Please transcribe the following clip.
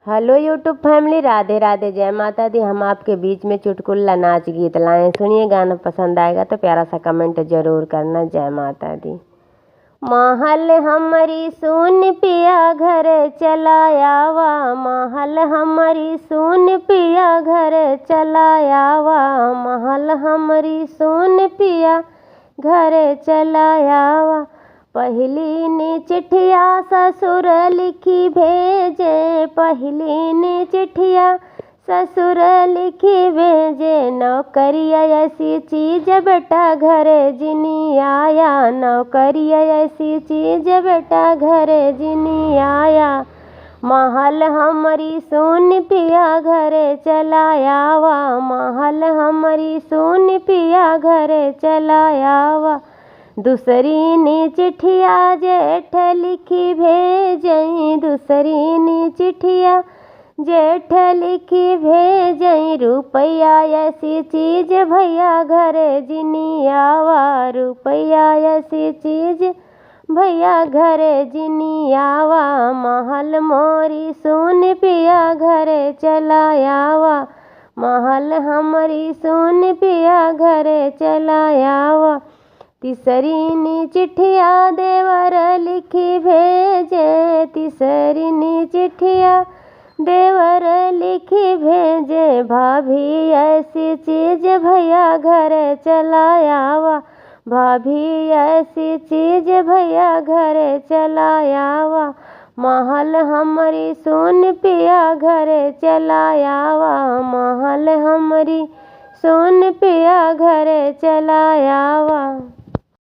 Hello YouTube family, Radhe Radhe, जय माता दी। हम आपके बीच में चुटकुला नाच गीत लाए। सुनिए, गाना पसंद आएगा तो प्यारा सा कमेंट जरूर करना। जय माता दी। महल हमरी सुन पिया घर चलायावा, महल हमरी सुन पिया घर चलायावा, महल हमरी सुन पिया घर चलायावा। पहली ने चिट्ठिया ससुर लिखी भेजे, पहली ने चिट्ठिया ससुर लिखी भेजे। नौकरिया ऐसी चीज बेटा घर जिनी आया, नौकरिया ऐसी चीज बेटा घर जिनी आया। महल हमरी सुन पिया घर चलायावा, महल हमरी सुन पिया घर चलायावा। दूसरी ने चिट्ठिया जेठ लिखी भेजई, दूसरी ने चिट्ठिया जेठ लिखी भेजई। रुपया ऐसी चीज भैया घर जिनी आवा, रुपया ऐसी चीज भैया घर जिनी आवा। महल मोरी सुन पिया घर चलायावा, महल हमारी सुन पिया घर चलायावा। तीसरी ने चिट्ठिया देवर लिखी भेजे, तीसरी ने चिट्ठिया देवर लिखी भेजे। भाभी ऐसी चीज भैया घर चलायावा, भाभी ऐसी चीज भैया घर चलायावा। महल हमारी सुन पिया घर चलायावा, महल हमारी सुन पिया घर चलायावा।